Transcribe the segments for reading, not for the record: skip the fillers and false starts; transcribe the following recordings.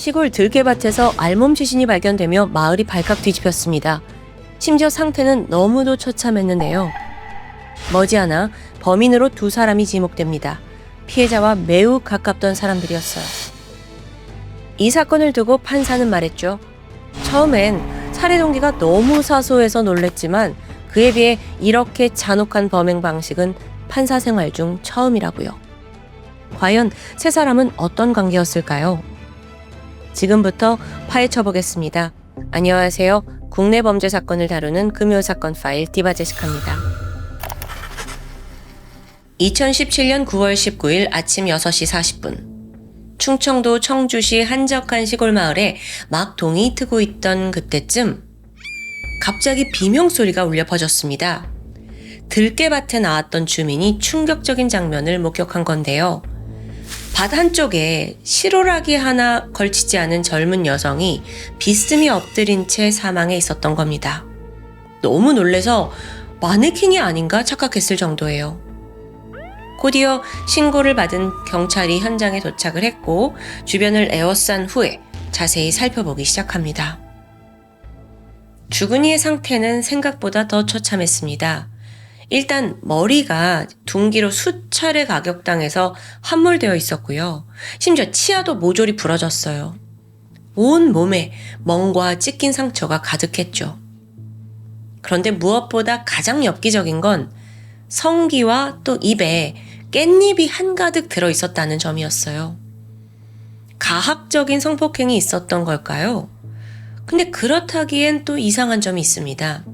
시골 들깨밭에서 알몸 시신이 발견되며 마을이 발칵 뒤집혔습니다. 심지어 상태는 너무도 처참했는데요. 머지않아 범인으로 두 사람이 지목됩니다. 피해자와 매우 가깝던 사람들이었어요. 이 사건을 두고 판사는 말했죠. 처음엔 살해 동기가 너무 사소해서 놀랬지만 그에 비해 이렇게 잔혹한 범행 방식은 판사 생활 중 처음이라고요. 과연 세 사람은 어떤 관계였을까요? 지금부터 파헤쳐 보겠습니다. 안녕하세요. 국내 범죄 사건을 다루는 금요사건 파일 디바제시카입니다. 2017년 9월 19일 아침 6시 40분. 충청도 청주시 한적한 시골 마을에 막 동이 트고 있던 그때쯤 갑자기 비명소리가 울려 퍼졌습니다. 들깨밭에 나왔던 주민이 충격적인 장면을 목격한 건데요. 밭 한쪽에 실오라기 하나 걸치지 않은 젊은 여성이 비스듬히 엎드린 채 사망해 있었던 겁니다. 너무 놀래서 마네킹이 아닌가 착각했을 정도예요. 곧이어 신고를 받은 경찰이 현장에 도착을 했고 주변을 에워싼 후에 자세히 살펴보기 시작합니다. 주근이의 상태는 생각보다 더 처참했습니다. 일단 머리가 둔기로 수차례 가격당해서 함몰되어 있었고요. 심지어 치아도 모조리 부러졌어요. 온 몸에 멍과 찢긴 상처가 가득했죠. 그런데 무엇보다 가장 엽기적인 건 성기와 또 입에 깻잎이 한가득 들어있었다는 점이었어요. 가학적인 성폭행이 있었던 걸까요? 근데 그렇다기엔 또 이상한 점이 있습니다.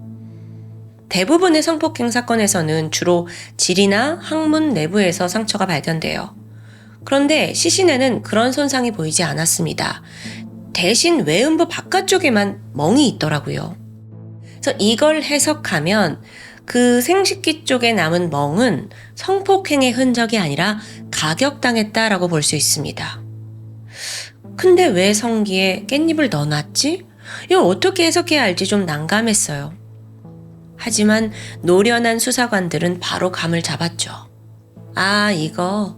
대부분의 성폭행 사건에서는 주로 질이나 항문 내부에서 상처가 발견돼요. 그런데 시신에는 그런 손상이 보이지 않았습니다. 대신 외음부 바깥쪽에만 멍이 있더라고요. 그래서 이걸 해석하면 그 생식기 쪽에 남은 멍은 성폭행의 흔적이 아니라 가격당했다라고 볼 수 있습니다. 근데 왜 성기에 깻잎을 넣어놨지? 이걸 어떻게 해석해야 할지 좀 난감했어요. 하지만 노련한 수사관들은 바로 감을 잡았죠. 아, 이거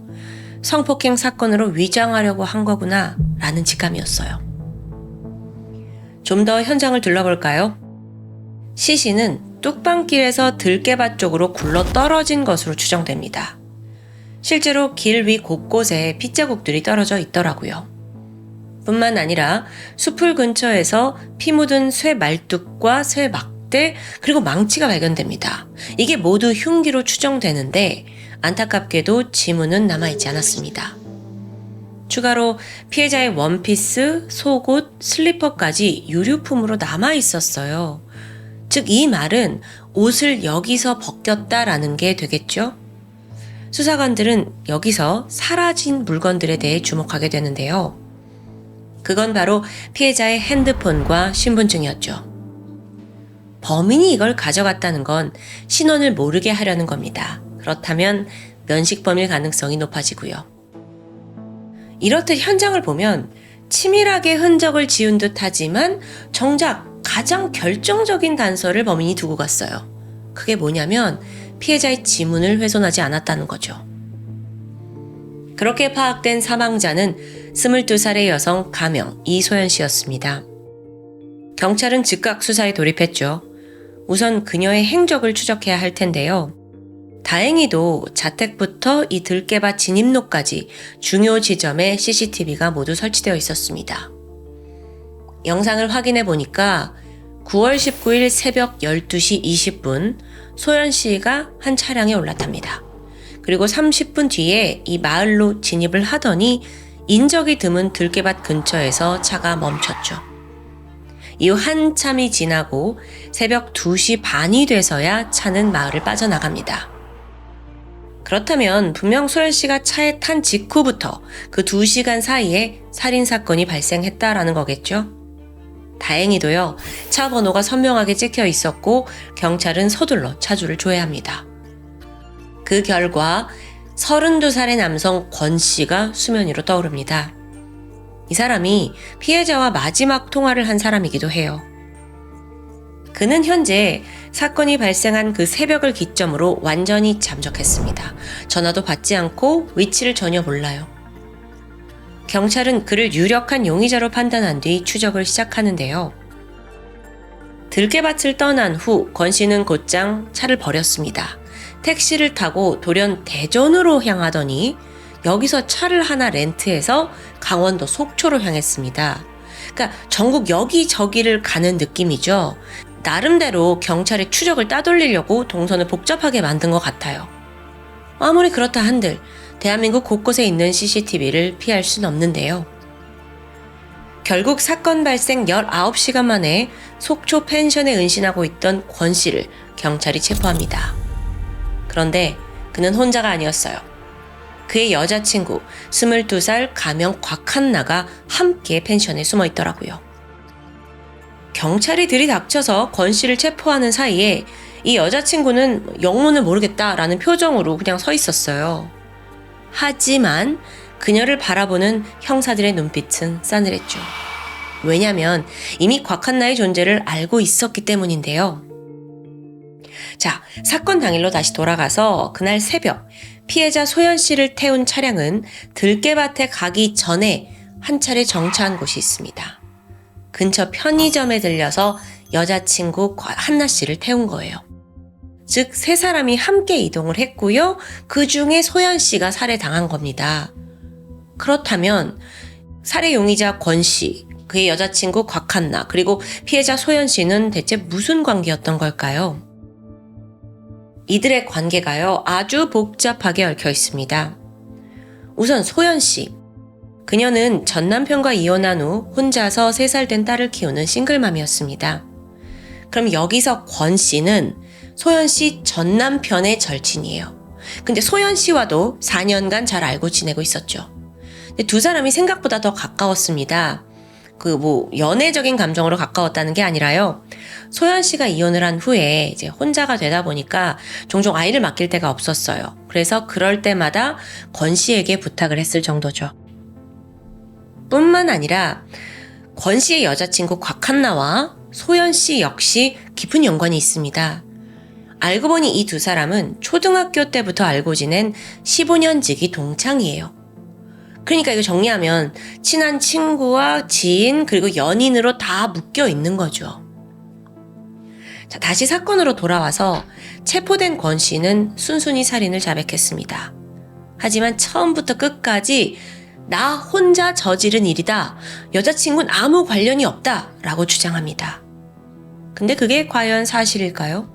성폭행 사건으로 위장하려고 한 거구나 라는 직감이었어요. 좀 더 현장을 둘러볼까요? 시신은 뚝방길에서 들깨밭 쪽으로 굴러 떨어진 것으로 추정됩니다. 실제로 길 위 곳곳에 핏자국들이 떨어져 있더라고요. 뿐만 아니라 숲을 근처에서 피 묻은 쇠 말뚝과 쇠 막대 그리고 망치가 발견됩니다. 이게 모두 흉기로 추정되는데 안타깝게도 지문은 남아있지 않았습니다. 추가로 피해자의 원피스, 속옷, 슬리퍼까지 유류품으로 남아있었어요. 즉 이 말은 옷을 여기서 벗겼다라는 게 되겠죠? 수사관들은 여기서 사라진 물건들에 대해 주목하게 되는데요. 그건 바로 피해자의 핸드폰과 신분증이었죠. 범인이 이걸 가져갔다는 건 신원을 모르게 하려는 겁니다. 그렇다면 면식범일 가능성이 높아지고요. 이렇듯 현장을 보면 치밀하게 흔적을 지운 듯 하지만 정작 가장 결정적인 단서를 범인이 두고 갔어요. 그게 뭐냐면 피해자의 지문을 훼손하지 않았다는 거죠. 그렇게 파악된 사망자는 22살의 여성 가명 이소연 씨였습니다. 경찰은 즉각 수사에 돌입했죠. 우선 그녀의 행적을 추적해야 할 텐데요. 다행히도 자택부터 이 들깨밭 진입로까지 중요 지점에 CCTV가 모두 설치되어 있었습니다. 영상을 확인해 보니까 9월 19일 새벽 12시 20분 소연 씨가 한 차량에 올라탑니다. 그리고 30분 뒤에 이 마을로 진입을 하더니 인적이 드문 들깨밭 근처에서 차가 멈췄죠. 이후 한참이 지나고 새벽 2시 반이 돼서야 차는 마을을 빠져나갑니다. 그렇다면 분명 소연 씨가 차에 탄 직후부터 그 2시간 사이에 살인사건이 발생했다라는 거겠죠? 다행히도요, 차 번호가 선명하게 찍혀 있었고 경찰은 서둘러 차주를 조회합니다. 그 결과 32살의 남성 권 씨가 수면 위로 떠오릅니다. 이 사람이 피해자와 마지막 통화를 한 사람이기도 해요. 그는 현재 사건이 발생한 그 새벽을 기점으로 완전히 잠적했습니다. 전화도 받지 않고 위치를 전혀 몰라요. 경찰은 그를 유력한 용의자로 판단한 뒤 추적을 시작하는데요. 들깨밭을 떠난 후 권 씨는 곧장 차를 버렸습니다. 택시를 타고 돌연 대전으로 향하더니 여기서 차를 하나 렌트해서 강원도 속초로 향했습니다. 그러니까 전국 여기저기를 가는 느낌이죠. 나름대로 경찰의 추적을 따돌리려고 동선을 복잡하게 만든 것 같아요. 아무리 그렇다 한들 대한민국 곳곳에 있는 CCTV를 피할 순 없는데요. 결국 사건 발생 19시간 만에 속초 펜션에 은신하고 있던 권 씨를 경찰이 체포합니다. 그런데 그는 혼자가 아니었어요. 그의 여자친구 22살 가명 곽한나가 함께 펜션에 숨어 있더라고요. 경찰이 들이닥쳐서 권 씨를 체포하는 사이에 이 여자친구는 영문을 모르겠다라는 표정으로 그냥 서 있었어요. 하지만 그녀를 바라보는 형사들의 눈빛은 싸늘했죠. 왜냐면 이미 곽한나의 존재를 알고 있었기 때문인데요. 자, 사건 당일로 다시 돌아가서 그날 새벽 피해자 소연 씨를 태운 차량은 들깨밭에 가기 전에 한 차례 정차한 곳이 있습니다. 근처 편의점에 들려서 여자친구 한나 씨를 태운 거예요. 즉, 세 사람이 함께 이동을 했고요. 그 중에 소연 씨가 살해당한 겁니다. 그렇다면 살해 용의자 권 씨, 그의 여자친구 곽한나, 그리고 피해자 소연 씨는 대체 무슨 관계였던 걸까요? 이들의 관계가요, 아주 복잡하게 얽혀 있습니다. 우선 소연 씨. 그녀는 전 남편과 이혼한 후 혼자서 3살 된 딸을 키우는 싱글맘이었습니다. 그럼 여기서 권 씨는 소연 씨 전 남편의 절친이에요. 근데 소연 씨와도 4년간 잘 알고 지내고 있었죠. 근데 두 사람이 생각보다 더 가까웠습니다. 연애적인 감정으로 가까웠다는 게 아니라요. 소연 씨가 이혼을 한 후에 이제 혼자가 되다 보니까 종종 아이를 맡길 데가 없었어요. 그래서 그럴 때마다 권 씨에게 부탁을 했을 정도죠. 뿐만 아니라 권 씨의 여자친구 곽한나와 소연 씨 역시 깊은 연관이 있습니다. 알고 보니 이 두 사람은 초등학교 때부터 알고 지낸 15년 지기 동창이에요. 그러니까 이거 정리하면 친한 친구와 지인 그리고 연인으로 다 묶여 있는 거죠. 자, 다시 사건으로 돌아와서 체포된 권 씨는 순순히 살인을 자백했습니다. 하지만 처음부터 끝까지 나 혼자 저지른 일이다. 여자친구는 아무 관련이 없다. 라고 주장합니다. 근데 그게 과연 사실일까요?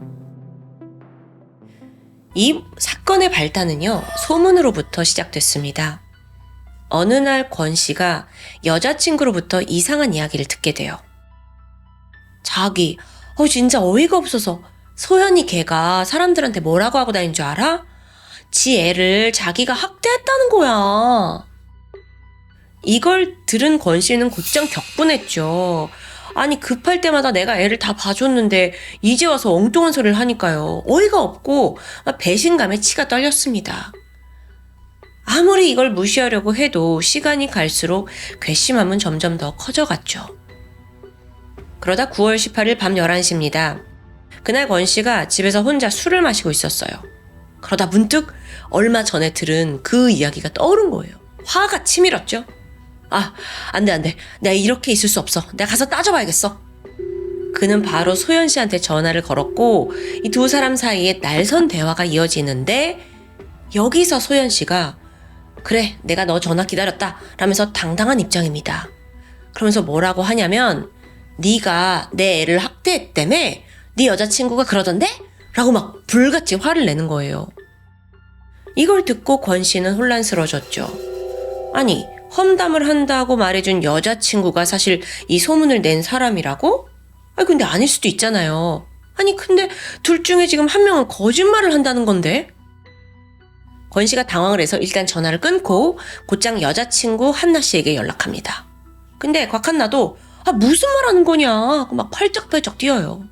이 사건의 발단은요, 소문으로부터 시작됐습니다. 어느 날 권 씨가 여자친구로부터 이상한 이야기를 듣게 돼요. 자기, 진짜 어이가 없어서 소연이 걔가 사람들한테 뭐라고 하고 다닌 줄 알아? 지 애를 자기가 학대했다는 거야. 이걸 들은 권 씨는 곧장 격분했죠. 아니, 급할 때마다 내가 애를 다 봐줬는데 이제 와서 엉뚱한 소리를 하니까요. 어이가 없고 배신감에 치가 떨렸습니다. 아무리 이걸 무시하려고 해도 시간이 갈수록 괘씸함은 점점 더 커져갔죠. 그러다 9월 18일 밤 11시입니다. 그날 권 씨가 집에서 혼자 술을 마시고 있었어요. 그러다 문득 얼마 전에 들은 그 이야기가 떠오른 거예요. 화가 치밀었죠. 안 돼. 내가 이렇게 있을 수 없어. 내가 가서 따져봐야겠어. 그는 바로 소연 씨한테 전화를 걸었고 이 두 사람 사이에 날선 대화가 이어지는데 여기서 소연 씨가 그래, 내가 너 전화 기다렸다 라면서 당당한 입장입니다. 그러면서 뭐라고 하냐면 네가 내 애를 학대했다며? 네 여자친구가 그러던데? 라고 막 불같이 화를 내는 거예요. 이걸 듣고 권 씨는 혼란스러워졌죠. 아니, 험담을 한다고 말해준 여자친구가 사실 이 소문을 낸 사람이라고? 근데 아닐 수도 있잖아요. 근데 둘 중에 지금 한 명은 거짓말을 한다는 건데? 권 씨가 당황을 해서 일단 전화를 끊고 곧장 여자친구 한나 씨에게 연락합니다. 근데 곽한나도 무슨 말 하는 거냐 하고 막 활짝활짝 뛰어요.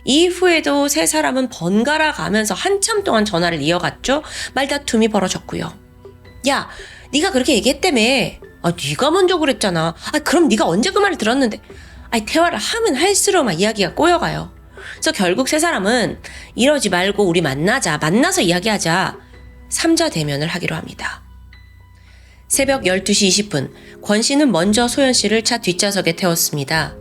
이후에도 세 사람은 번갈아 가면서 한참 동안 전화를 이어갔죠. 말다툼이 벌어졌고요. 야, 네가 그렇게 얘기했다며. 네가 먼저 그랬잖아. 그럼 네가 언제 그 말을 들었는데. 대화를 하면 할수록 막 이야기가 꼬여가요. 그래서 결국 세 사람은 이러지 말고 우리 만나자. 만나서 이야기하자. 3자 대면을 하기로 합니다. 새벽 12시 20분, 권 씨는 먼저 소연 씨를 차 뒷좌석에 태웠습니다.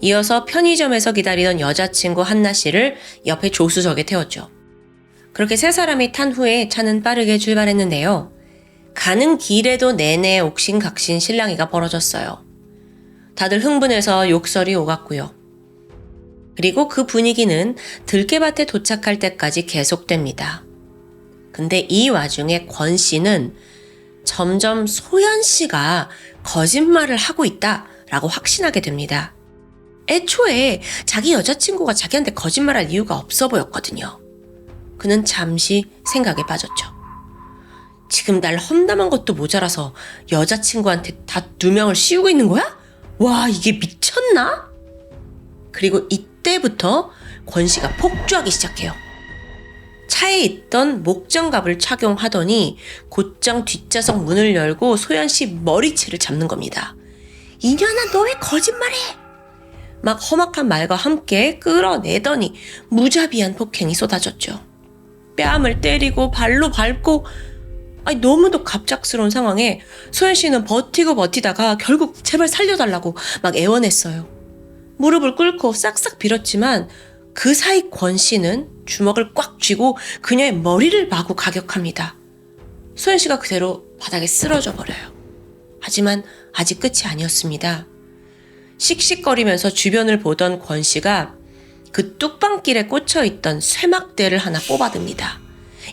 이어서 편의점에서 기다리던 여자친구 한나 씨를 옆에 조수석에 태웠죠. 그렇게 세 사람이 탄 후에 차는 빠르게 출발했는데요. 가는 길에도 내내 옥신각신 실랑이가 벌어졌어요. 다들 흥분해서 욕설이 오갔고요. 그리고 그 분위기는 들깨밭에 도착할 때까지 계속됩니다. 근데 이 와중에 권 씨는 점점 소연 씨가 거짓말을 하고 있다라고 확신하게 됩니다. 애초에 자기 여자친구가 자기한테 거짓말할 이유가 없어 보였거든요. 그는 잠시 생각에 빠졌죠. 지금 날 험담한 것도 모자라서 여자친구한테 다 누명을 씌우고 있는 거야? 와, 이게 미쳤나? 그리고 이때부터 권 씨가 폭주하기 시작해요. 차에 있던 목장갑을 착용하더니 곧장 뒷좌석 문을 열고 소연 씨 머리채를 잡는 겁니다. 이년아, 너 왜 거짓말해? 막 험악한 말과 함께 끌어내더니 무자비한 폭행이 쏟아졌죠. 뺨을 때리고 발로 밟고, 너무도 갑작스러운 상황에 소연 씨는 버티고 버티다가 결국 제발 살려달라고 막 애원했어요. 무릎을 꿇고 싹싹 빌었지만 그 사이 권 씨는 주먹을 꽉 쥐고 그녀의 머리를 마구 가격합니다. 소연 씨가 그대로 바닥에 쓰러져 버려요. 하지만 아직 끝이 아니었습니다. 씩씩거리면서 주변을 보던 권 씨가 그 뚝방길에 꽂혀있던 쇠막대를 하나 뽑아듭니다.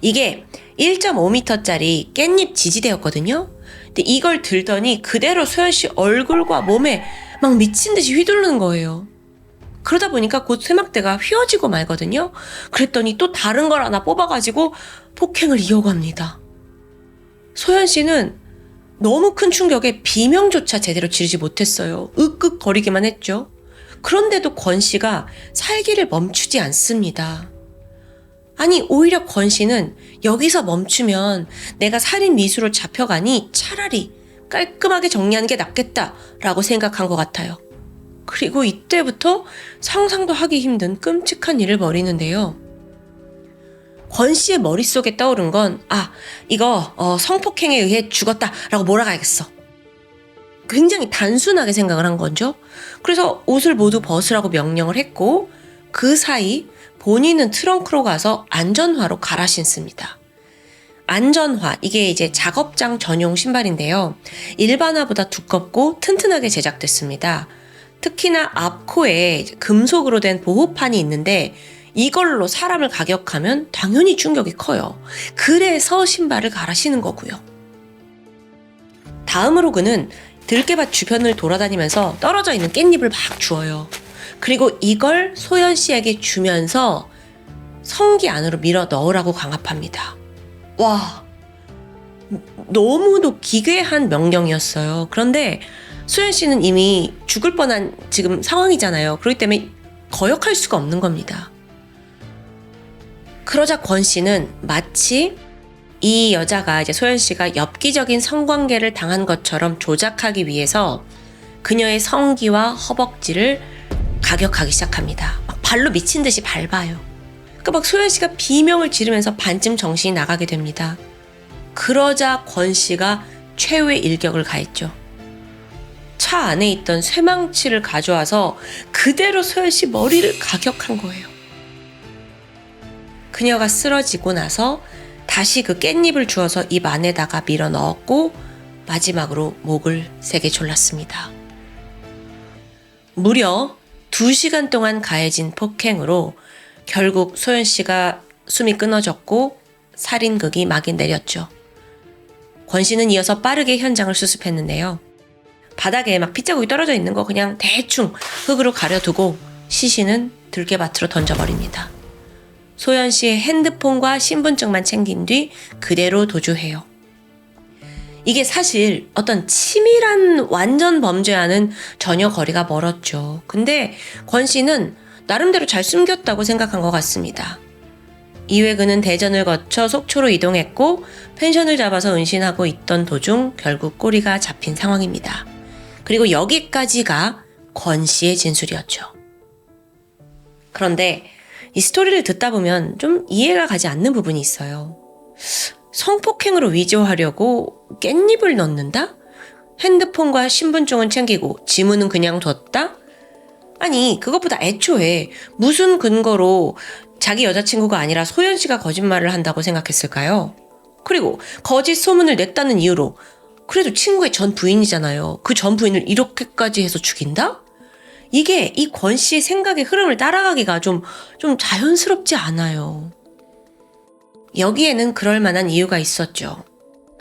이게 1.5m짜리 깻잎 지지대였거든요. 근데 이걸 들더니 그대로 소연 씨 얼굴과 몸에 막 미친 듯이 휘두르는 거예요. 그러다 보니까 곧 쇠막대가 휘어지고 말거든요. 그랬더니 또 다른 걸 하나 뽑아가지고 폭행을 이어갑니다. 소연 씨는 너무 큰 충격에 비명조차 제대로 지르지 못했어요. 으쓱거리기만 했죠. 그런데도 권 씨가 살기를 멈추지 않습니다. 아니, 오히려 권 씨는 여기서 멈추면 내가 살인 미수로 잡혀가니 차라리 깔끔하게 정리하는 게 낫겠다라고 생각한 것 같아요. 그리고 이때부터 상상도 하기 힘든 끔찍한 일을 벌이는데요. 권 씨의 머릿속에 떠오른 건 이거 성폭행에 의해 죽었다라고 몰아가야겠어. 굉장히 단순하게 생각을 한 거죠. 그래서 옷을 모두 벗으라고 명령을 했고 그 사이 본인은 트렁크로 가서 안전화로 갈아 신습니다. 안전화, 이게 이제 작업장 전용 신발인데요. 일반화보다 두껍고 튼튼하게 제작됐습니다. 특히나 앞코에 금속으로 된 보호판이 있는데 이걸로 사람을 가격하면 당연히 충격이 커요. 그래서 신발을 갈아 신은 거고요. 다음으로 그는 들깨밭 주변을 돌아다니면서 떨어져 있는 깻잎을 막 주워요. 그리고 이걸 소연 씨에게 주면서 성기 안으로 밀어 넣으라고 강압합니다. 와, 너무도 기괴한 명령이었어요. 그런데 소연 씨는 이미 죽을 뻔한 지금 상황이잖아요. 그렇기 때문에 거역할 수가 없는 겁니다. 그러자 권 씨는 마치 이 여자가 이제 소연 씨가 엽기적인 성관계를 당한 것처럼 조작하기 위해서 그녀의 성기와 허벅지를 가격하기 시작합니다. 막 발로 미친 듯이 밟아요. 그러니까 막 소연 씨가 비명을 지르면서 반쯤 정신이 나가게 됩니다. 그러자 권 씨가 최후의 일격을 가했죠. 차 안에 있던 쇠망치를 가져와서 그대로 소연 씨 머리를 가격한 거예요. 그녀가 쓰러지고 나서 다시 그 깻잎을 주워서 입 안에다가 밀어 넣었고 마지막으로 목을 세게 졸랐습니다. 무려 2시간 동안 가해진 폭행으로 결국 소연 씨가 숨이 끊어졌고 살인극이 막이 내렸죠. 권 씨는 이어서 빠르게 현장을 수습했는데요. 바닥에 막 핏자국이 떨어져 있는 거 그냥 대충 흙으로 가려두고 시신은 들깨밭으로 던져버립니다. 소연 씨의 핸드폰과 신분증만 챙긴 뒤 그대로 도주해요. 이게 사실 어떤 치밀한 완전 범죄와는 전혀 거리가 멀었죠. 근데 권 씨는 나름대로 잘 숨겼다고 생각한 것 같습니다. 이후에 그는 대전을 거쳐 속초로 이동했고 펜션을 잡아서 은신하고 있던 도중 결국 꼬리가 잡힌 상황입니다. 그리고 여기까지가 권 씨의 진술이었죠. 그런데 이 스토리를 듣다 보면 좀 이해가 가지 않는 부분이 있어요. 성폭행으로 위조하려고 깻잎을 넣는다? 핸드폰과 신분증은 챙기고 지문은 그냥 뒀다? 아니, 그것보다 애초에 무슨 근거로 자기 여자친구가 아니라 소연 씨가 거짓말을 한다고 생각했을까요? 그리고 거짓 소문을 냈다는 이유로 그래도 친구의 전 부인이잖아요. 그 전 부인을 이렇게까지 해서 죽인다? 이게 이 권 씨의 생각의 흐름을 따라가기가 좀 자연스럽지 않아요. 여기에는 그럴 만한 이유가 있었죠.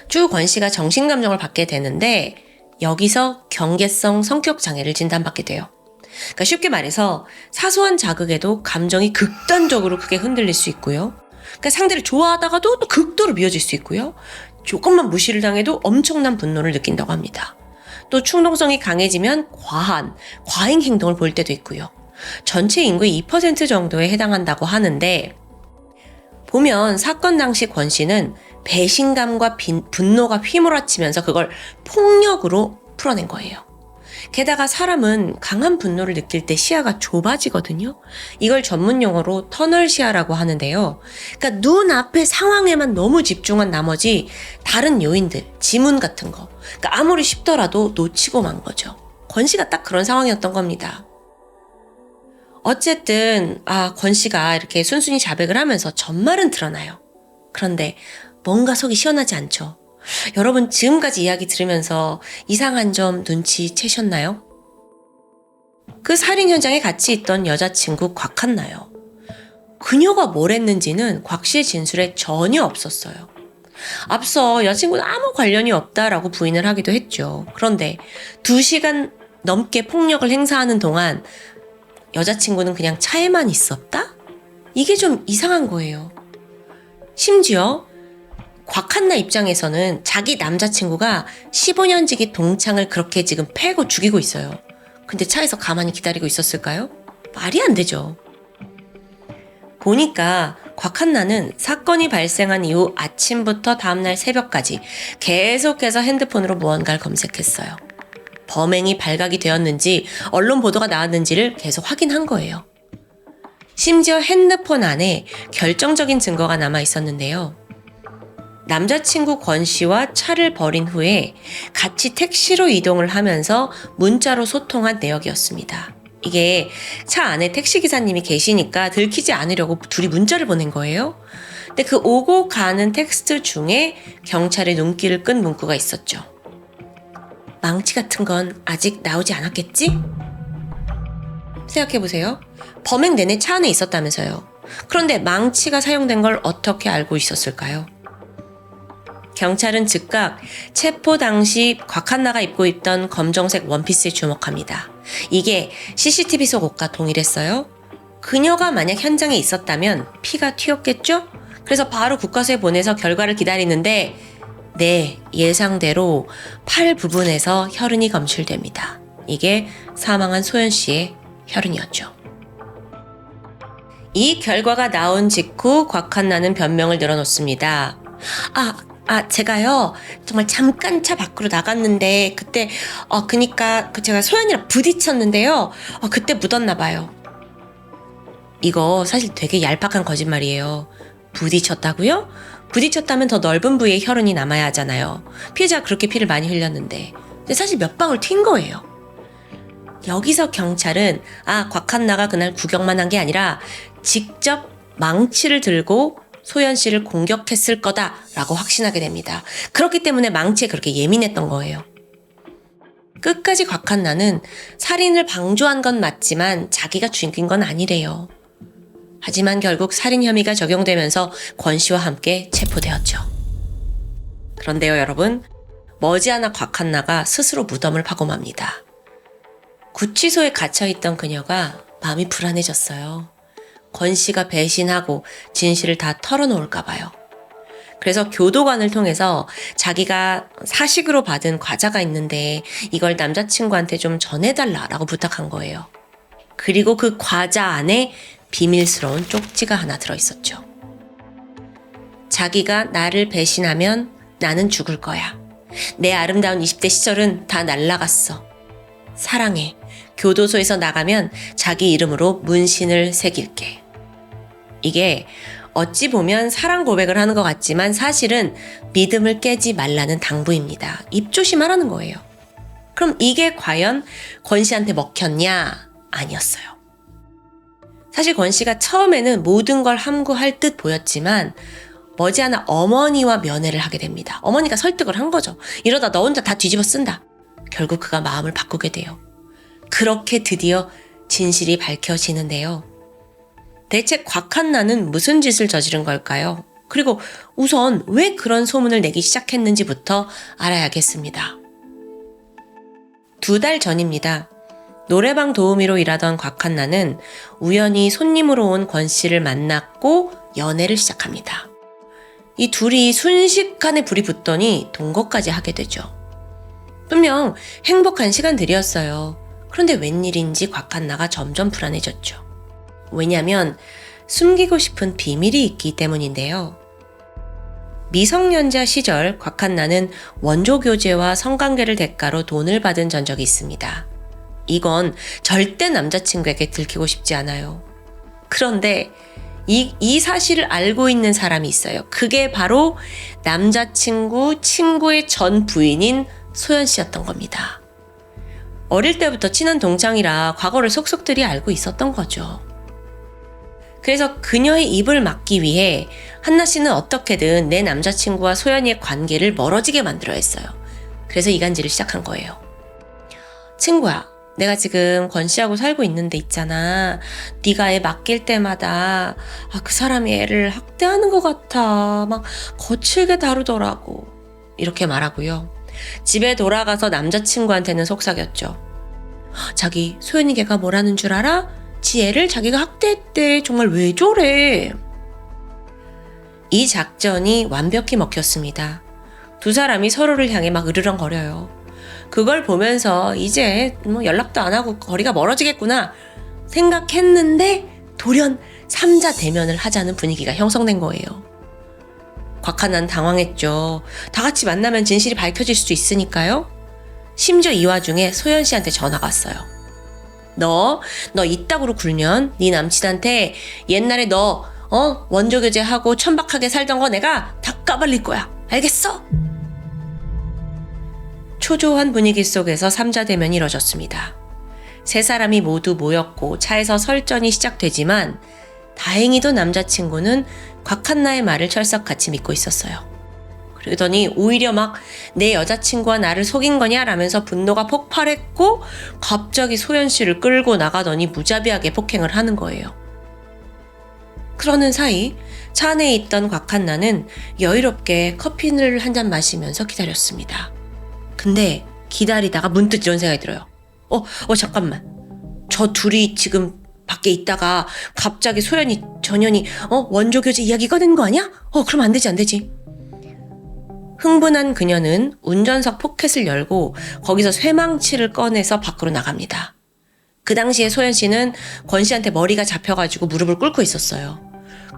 주 권 씨가 정신감정을 받게 되는데 여기서 경계성 성격 장애를 진단받게 돼요. 그러니까 쉽게 말해서 사소한 자극에도 감정이 극단적으로 크게 흔들릴 수 있고요. 그러니까 상대를 좋아하다가도 또 극도로 미워질 수 있고요. 조금만 무시를 당해도 엄청난 분노를 느낀다고 합니다. 또 충동성이 강해지면 과잉 행동을 보일 때도 있고요. 전체 인구의 2% 정도에 해당한다고 하는데 보면 사건 당시 권 씨는 배신감과 분노가 휘몰아치면서 그걸 폭력으로 풀어낸 거예요. 게다가 사람은 강한 분노를 느낄 때 시야가 좁아지거든요. 이걸 전문 용어로 터널 시야라고 하는데요. 그러니까 눈앞의 상황에만 너무 집중한 나머지 다른 요인들, 지문 같은 거, 그러니까 아무리 쉽더라도 놓치고 만 거죠. 권 씨가 딱 그런 상황이었던 겁니다. 어쨌든 권 씨가 이렇게 순순히 자백을 하면서 전말은 드러나요. 그런데 뭔가 속이 시원하지 않죠. 여러분 지금까지 이야기 들으면서 이상한 점 눈치채셨나요? 그 살인 현장에 같이 있던 여자친구 곽한나요. 그녀가 뭘 했는지는 곽 씨의 진술에 전혀 없었어요. 앞서 여자친구는 아무 관련이 없다라고 부인을 하기도 했죠. 그런데 2시간 넘게 폭력을 행사하는 동안 여자친구는 그냥 차에만 있었다? 이게 좀 이상한 거예요. 심지어 곽한나 입장에서는 자기 남자친구가 15년 지기 동창을 그렇게 지금 패고 죽이고 있어요. 근데 차에서 가만히 기다리고 있었을까요? 말이 안 되죠. 보니까 곽한나는 사건이 발생한 이후 아침부터 다음날 새벽까지 계속해서 핸드폰으로 무언가를 검색했어요. 범행이 발각이 되었는지 언론 보도가 나왔는지를 계속 확인한 거예요. 심지어 핸드폰 안에 결정적인 증거가 남아 있었는데요. 남자친구 권 씨와 차를 벌인 후에 같이 택시로 이동을 하면서 문자로 소통한 내역이었습니다. 이게 차 안에 택시기사님이 계시니까 들키지 않으려고 둘이 문자를 보낸 거예요. 근데 그 오고 가는 텍스트 중에 경찰의 눈길을 끈 문구가 있었죠. 망치 같은 건 아직 나오지 않았겠지? 생각해보세요. 범행 내내 차 안에 있었다면서요. 그런데 망치가 사용된 걸 어떻게 알고 있었을까요? 경찰은 즉각 체포 당시 곽한나가 입고 있던 검정색 원피스에 주목합니다. 이게 CCTV 속 옷과 동일했어요. 그녀가 만약 현장에 있었다면 피가 튀었겠죠? 그래서 바로 국과수에 보내서 결과를 기다리는데 네, 예상대로 팔 부분에서 혈흔이 검출됩니다. 이게 사망한 소연 씨의 혈흔이었죠. 이 결과가 나온 직후 곽한나는 변명을 늘어놓습니다. 제가요 정말 잠깐 차 밖으로 나갔는데 그때 그니까 제가 소연이랑 부딪혔는데요. 그때 묻었나 봐요. 이거 사실 되게 얄팍한 거짓말이에요. 부딪혔다고요? 부딪혔다면 더 넓은 부위에 혈흔이 남아야 하잖아요. 피해자가 그렇게 피를 많이 흘렸는데 근데 사실 몇 방울 튄 거예요. 여기서 경찰은 곽한나가 그날 구경만 한 게 아니라 직접 망치를 들고 소연 씨를 공격했을 거다라고 확신하게 됩니다. 그렇기 때문에 망치에 그렇게 예민했던 거예요. 끝까지 곽한나는 살인을 방조한 건 맞지만 자기가 죽인 건 아니래요. 하지만 결국 살인 혐의가 적용되면서 권 씨와 함께 체포되었죠. 그런데요 여러분, 머지않아 곽한나가 스스로 무덤을 파고 맙니다. 구치소에 갇혀있던 그녀가 마음이 불안해졌어요. 권 씨가 배신하고 진실을 다 털어놓을까 봐요. 그래서 교도관을 통해서 자기가 사식으로 받은 과자가 있는데 이걸 남자친구한테 좀 전해달라라고 부탁한 거예요. 그리고 그 과자 안에 비밀스러운 쪽지가 하나 들어있었죠. 자기가 나를 배신하면 나는 죽을 거야. 내 아름다운 20대 시절은 다 날라갔어. 사랑해. 교도소에서 나가면 자기 이름으로 문신을 새길게. 이게 어찌 보면 사랑 고백을 하는 것 같지만 사실은 믿음을 깨지 말라는 당부입니다. 입조심하라는 거예요. 그럼 이게 과연 권 씨한테 먹혔냐? 아니었어요. 사실 권 씨가 처음에는 모든 걸 함구할 듯 보였지만 머지않아 어머니와 면회를 하게 됩니다. 어머니가 설득을 한 거죠. 이러다 너 혼자 다 뒤집어 쓴다. 결국 그가 마음을 바꾸게 돼요. 그렇게 드디어 진실이 밝혀지는데요. 대체 곽한나는 무슨 짓을 저지른 걸까요? 그리고 우선 왜 그런 소문을 내기 시작했는지부터 알아야겠습니다. 2달 전입니다. 노래방 도우미로 일하던 곽한나는 우연히 손님으로 온 권 씨를 만났고 연애를 시작합니다. 이 둘이 순식간에 불이 붙더니 동거까지 하게 되죠. 분명 행복한 시간들이었어요. 그런데 웬일인지 곽한나가 점점 불안해졌죠. 왜냐면 숨기고 싶은 비밀이 있기 때문인데요. 미성년자 시절 곽한나는 원조교제와 성관계를 대가로 돈을 받은 전적이 있습니다. 이건 절대 남자친구에게 들키고 싶지 않아요. 그런데 이 사실을 알고 있는 사람이 있어요. 그게 바로 남자친구 친구의 전 부인인 소연 씨였던 겁니다. 어릴 때부터 친한 동창이라 과거를 속속들이 알고 있었던 거죠. 그래서 그녀의 입을 막기 위해 한나 씨는 어떻게든 내 남자친구와 소연이의 관계를 멀어지게 만들어야 했어요. 그래서 이간질을 시작한 거예요. 친구야, 내가 지금 권 씨하고 살고 있는데 있잖아. 네가 애 맡길 때마다 그 사람이 애를 학대하는 것 같아. 막 거칠게 다루더라고. 이렇게 말하고요. 집에 돌아가서 남자친구한테는 속삭였죠. 자기 소연이 걔가 뭐라는 줄 알아? 지 애를 자기가 학대했대. 정말 왜 저래? 이 작전이 완벽히 먹혔습니다. 두 사람이 서로를 향해 막 으르렁거려요. 그걸 보면서 이제 연락도 안 하고 거리가 멀어지겠구나 생각했는데 돌연 3자 대면을 하자는 분위기가 형성된 거예요. 곽한나는 당황했죠. 다 같이 만나면 진실이 밝혀질 수도 있으니까요. 심지어 이 와중에 소연 씨한테 전화가 왔어요. 너 이따구로 굴면 네 남친한테 옛날에 너 원조교제하고 천박하게 살던 거 내가 다 까발릴 거야. 알겠어? 초조한 분위기 속에서 3자 대면이 이뤄졌습니다. 세 사람이 모두 모였고 차에서 설전이 시작되지만 다행히도 남자친구는 곽한나의 말을 철석같이 믿고 있었어요. 그러더니 오히려 막 내 여자친구와 나를 속인 거냐 라면서 분노가 폭발했고 갑자기 소연 씨를 끌고 나가더니 무자비하게 폭행을 하는 거예요. 그러는 사이 차 안에 있던 곽한나는 여유롭게 커피를 한 잔 마시면서 기다렸습니다. 근데 기다리다가 문득 이런 생각이 들어요. 잠깐만. 저 둘이 지금 밖에 있다가 갑자기 소연이 전현이 원조교제 이야기 꺼낸 거 아니야? 그럼 안 되지. 흥분한 그녀는 운전석 포켓을 열고 거기서 쇠망치를 꺼내서 밖으로 나갑니다. 그 당시에 소연 씨는 권 씨한테 머리가 잡혀가지고 무릎을 꿇고 있었어요.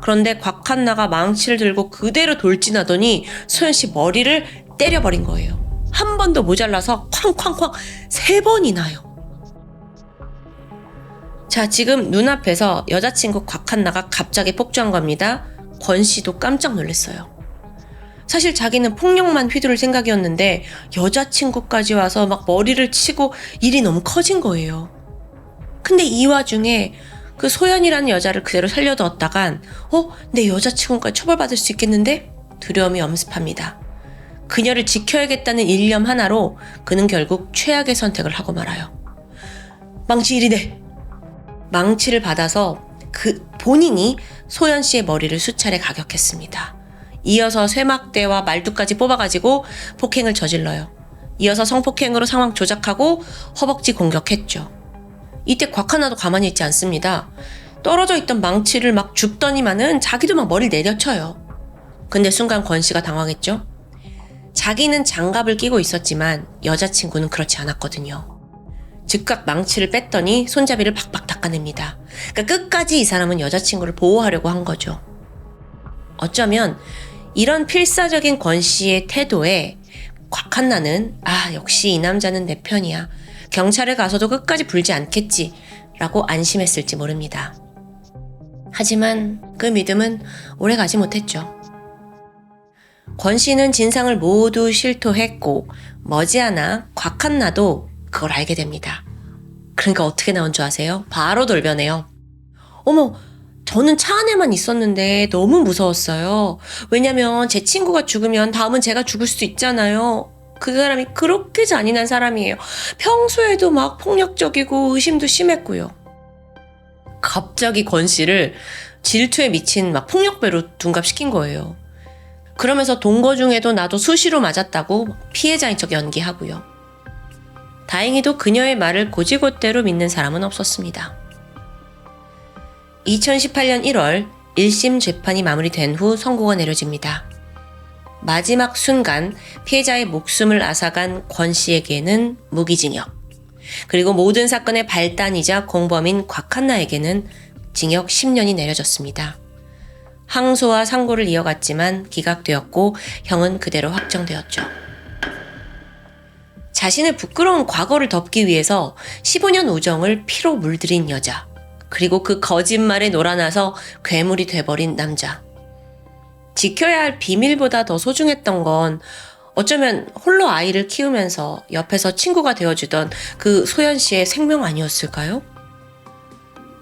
그런데 곽한나가 망치를 들고 그대로 돌진하더니 소연 씨 머리를 때려버린 거예요. 한 번도 모자라서 쾅쾅쾅 3번이나요. 자, 지금 눈앞에서 여자친구 곽한나가 갑자기 폭주한 겁니다. 권 씨도 깜짝 놀랐어요. 사실 자기는 폭력만 휘두를 생각이었는데 여자친구까지 와서 막 머리를 치고 일이 너무 커진 거예요. 근데 이 와중에 그 소연이라는 여자를 그대로 살려두었다간 내 여자친구까지 처벌받을 수 있겠는데? 두려움이 엄습합니다. 그녀를 지켜야겠다는 일념 하나로 그는 결국 최악의 선택을 하고 말아요. 망치 1이네. 망치를 받아서 본인이 소연 씨의 머리를 수차례 가격했습니다. 이어서 쇠막대와 말뚝까지 뽑아가지고 폭행을 저질러요. 이어서 성폭행으로 상황 조작하고 허벅지 공격했죠. 이때 곽한나도 가만히 있지 않습니다. 떨어져 있던 망치를 막 줍더니만은 자기도 막 머리를 내려쳐요. 근데 순간 권 씨가 당황했죠. 자기는 장갑을 끼고 있었지만 여자친구는 그렇지 않았거든요. 즉각 망치를 뺐더니 손잡이를 박박 닦아냅니다. 그러니까 끝까지 이 사람은 여자친구를 보호하려고 한 거죠. 어쩌면 이런 필사적인 권 씨의 태도에 곽한나는 역시 이 남자는 내 편이야. 경찰에 가서도 끝까지 불지 않겠지 라고 안심했을지 모릅니다. 하지만 그 믿음은 오래 가지 못했죠. 권 씨는 진상을 모두 실토했고 머지않아 곽한나도 그걸 알게 됩니다. 그러니까 어떻게 나온 줄 아세요? 바로 돌변해요. 어머, 저는 차 안에만 있었는데 너무 무서웠어요. 왜냐면 제 친구가 죽으면 다음은 제가 죽을 수도 있잖아요. 그 사람이 그렇게 잔인한 사람이에요. 평소에도 막 폭력적이고 의심도 심했고요. 갑자기 권 씨를 질투에 미친 막 폭력배로 둔갑시킨 거예요. 그러면서 동거 중에도 나도 수시로 맞았다고 피해자인 척 연기하고요. 다행히도 그녀의 말을 곧이곧대로 믿는 사람은 없었습니다. 2018년 1월 1심 재판이 마무리된 후 선고가 내려집니다. 마지막 순간 피해자의 목숨을 앗아간 권 씨에게는 무기징역, 그리고 모든 사건의 발단이자 공범인 곽한나에게는 징역 10년이 내려졌습니다. 항소와 상고를 이어갔지만 기각되었고 형은 그대로 확정되었죠. 자신의 부끄러운 과거를 덮기 위해서 15년 우정을 피로 물들인 여자, 그리고 그 거짓말에 놀아나서 괴물이 돼버린 남자. 지켜야 할 비밀보다 더 소중했던 건 어쩌면 홀로 아이를 키우면서 옆에서 친구가 되어주던 그 소연 씨의 생명 아니었을까요?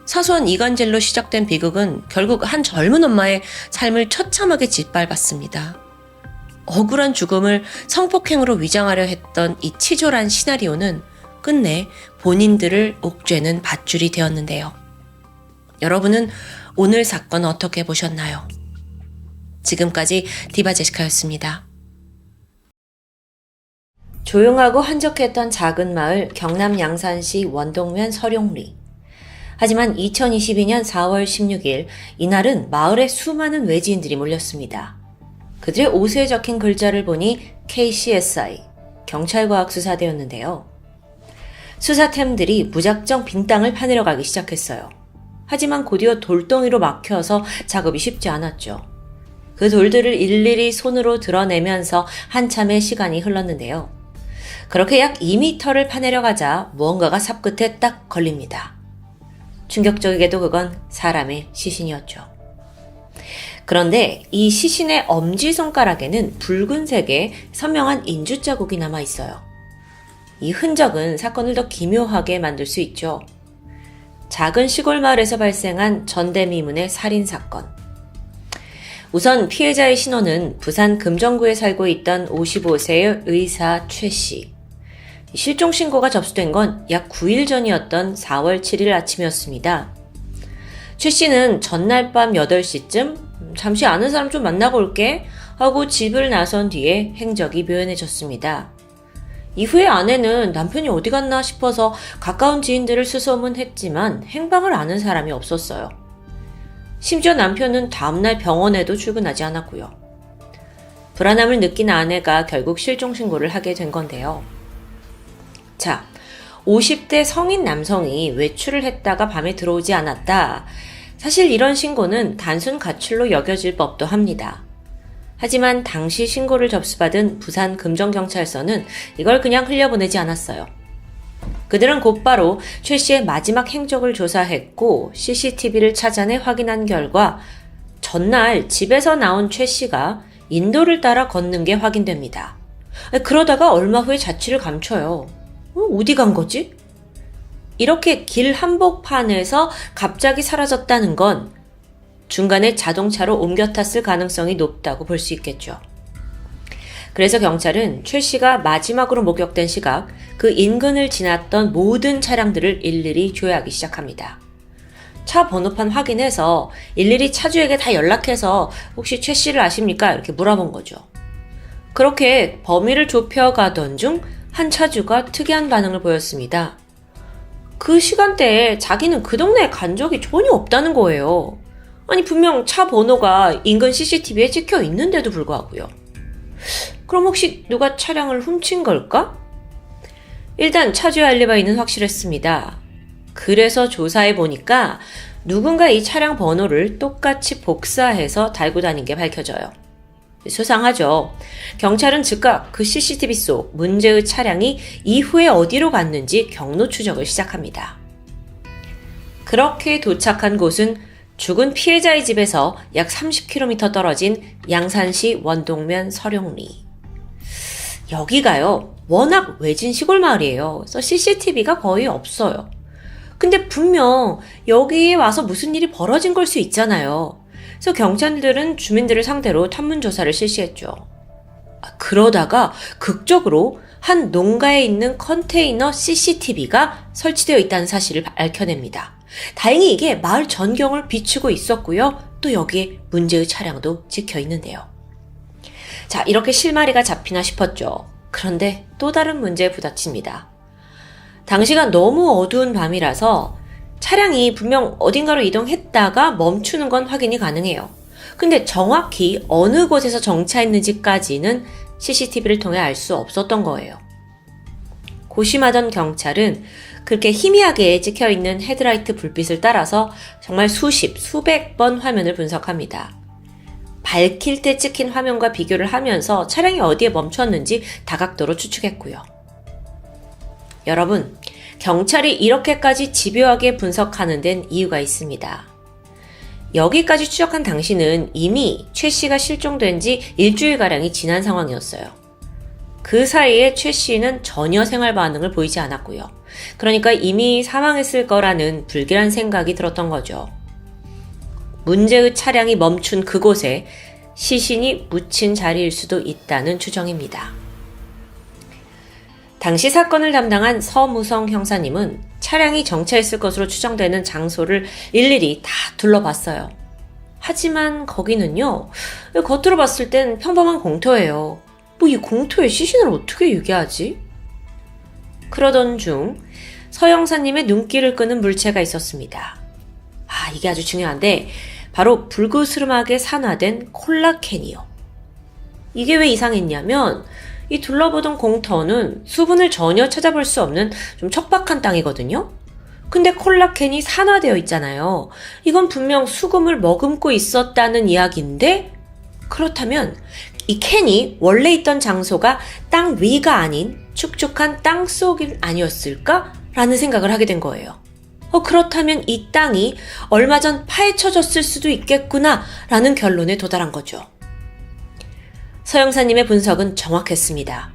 사소한 이간질로 시작된 비극은 결국 한 젊은 엄마의 삶을 처참하게 짓밟았습니다. 억울한 죽음을 성폭행으로 위장하려 했던 이 치졸한 시나리오는 끝내 본인들을 옥죄는 밧줄이 되었는데요. 여러분은 오늘 사건 어떻게 보셨나요? 지금까지 디바제시카였습니다. 조용하고 한적했던 작은 마을 경남 양산시 원동면 서룡리. 하지만 2022년 4월 16일 이날은 마을에 수많은 외지인들이 몰렸습니다. 그들의 옷에 적힌 글자를 보니 KCSI, 경찰과학수사대였는데요. 수사팀들이 무작정 빈 땅을 파내려 가기 시작했어요. 하지만 곧이어 돌덩이로 막혀서 작업이 쉽지 않았죠. 그 돌들을 일일이 손으로 드러내면서 한참의 시간이 흘렀는데요. 그렇게 약 2m를 파내려 가자 무언가가 삽 끝에 딱 걸립니다. 충격적이게도 그건 사람의 시신이었죠. 그런데 이 시신의 엄지손가락에는 붉은색의 선명한 인주 자국이 남아 있어요. 이 흔적은 사건을 더 기묘하게 만들 수 있죠. 작은 시골 마을에서 발생한 전대미문의 살인사건. 우선 피해자의 신원은 부산 금정구에 살고 있던 55세의 의사 최 씨. 실종 신고가 접수된 건 약 9일 전이었던 4월 7일 아침이었습니다. 최 씨는 전날 밤 8시쯤 잠시 아는 사람 좀 만나고 올게 하고 집을 나선 뒤에 행적이 묘연해졌습니다. 이후에 아내는 남편이 어디 갔나 싶어서 가까운 지인들을 수소문했지만 행방을 아는 사람이 없었어요. 심지어 남편은 다음날 병원에도 출근하지 않았고요. 불안함을 느낀 아내가 결국 실종 신고를 하게 된 건데요. 자, 50대 성인 남성이 외출을 했다가 밤에 들어오지 않았다. 사실 이런 신고는 단순 가출로 여겨질 법도 합니다. 하지만 당시 신고를 접수받은 부산 금정경찰서는 이걸 그냥 흘려보내지 않았어요. 그들은 곧바로 최 씨의 마지막 행적을 조사했고 CCTV를 찾아내 확인한 결과 전날 집에서 나온 최 씨가 인도를 따라 걷는 게 확인됩니다. 그러다가 얼마 후에 자취를 감춰요. 어디 간 거지? 이렇게 길 한복판에서 갑자기 사라졌다는 건 중간에 자동차로 옮겨 탔을 가능성이 높다고 볼 수 있겠죠. 그래서 경찰은 최 씨가 마지막으로 목격된 시각, 그 인근을 지났던 모든 차량들을 일일이 조회하기 시작합니다. 차 번호판 확인해서 일일이 차주에게 다 연락해서 혹시 최 씨를 아십니까? 이렇게 물어본 거죠. 그렇게 범위를 좁혀가던 중 한 차주가 특이한 반응을 보였습니다. 그 시간대에 자기는 그 동네에 간 적이 전혀 없다는 거예요. 아니 분명 차 번호가 인근 CCTV에 찍혀 있는데도 불구하고요. 그럼 혹시 누가 차량을 훔친 걸까? 일단 차주의 알리바이는 확실했습니다. 그래서 조사해 보니까 누군가 이 차량 번호를 똑같이 복사해서 달고 다닌 게 밝혀져요. 수상하죠. 경찰은 즉각 그 CCTV 속 문제의 차량이 이후에 어디로 갔는지 경로 추적을 시작합니다. 그렇게 도착한 곳은 죽은 피해자의 집에서 약 30km 떨어진 양산시 원동면 서룡리. 여기가요, 워낙 외진 시골 마을이에요. 그래서 CCTV가 거의 없어요. 근데 분명 여기에 와서 무슨 일이 벌어진 걸 수 있잖아요. 그래서 경찰들은 주민들을 상대로 탐문조사를 실시했죠. 그러다가 극적으로 한 농가에 있는 컨테이너 CCTV가 설치되어 있다는 사실을 밝혀냅니다. 다행히 이게 마을 전경을 비추고 있었고요. 또 여기에 문제의 차량도 찍혀 있는데요. 자, 이렇게 실마리가 잡히나 싶었죠. 그런데 또 다른 문제에 부딪힙니다. 당시가 너무 어두운 밤이라서 차량이 분명 어딘가로 이동했다가 멈추는 건 확인이 가능해요. 근데 정확히 어느 곳에서 정차했는지까지는 CCTV를 통해 알 수 없었던 거예요. 고심하던 경찰은 그렇게 희미하게 찍혀있는 헤드라이트 불빛을 따라서 정말 수백 번 화면을 분석합니다. 밝힐 때 찍힌 화면과 비교를 하면서 차량이 어디에 멈췄는지 다각도로 추측했고요. 여러분, 경찰이 이렇게까지 집요하게 분석하는 데는 이유가 있습니다. 여기까지 추적한 당시는 이미 최 씨가 실종된 지 일주일가량이 지난 상황이었어요. 그 사이에 최 씨는 전혀 생활 반응을 보이지 않았고요. 그러니까 이미 사망했을 거라는 불길한 생각이 들었던 거죠. 문제의 차량이 멈춘 그곳에 시신이 묻힌 자리일 수도 있다는 추정입니다. 당시 사건을 담당한 서무성 형사님은 차량이 정차했을 것으로 추정되는 장소를 일일이 다 둘러봤어요. 하지만 거기는요, 겉으로 봤을 땐 평범한 공터예요. 뭐 이 공터에 시신을 어떻게 유기하지? 그러던 중 서 형사님의 눈길을 끄는 물체가 있었습니다. 이게 아주 중요한데 바로 불그스름하게 산화된 콜라캔이요. 이게 왜 이상했냐면 이 둘러보던 공터는 수분을 전혀 찾아볼 수 없는 좀 척박한 땅이거든요. 근데 콜라캔이 산화되어 있잖아요. 이건 분명 수금을 머금고 있었다는 이야기인데, 그렇다면 이 캔이 원래 있던 장소가 땅 위가 아닌 축축한 땅 속이 아니었을까? 라는 생각을 하게 된 거예요. 그렇다면 이 땅이 얼마 전 파헤쳐졌을 수도 있겠구나 라는 결론에 도달한 거죠. 서 형사님의 분석은 정확했습니다.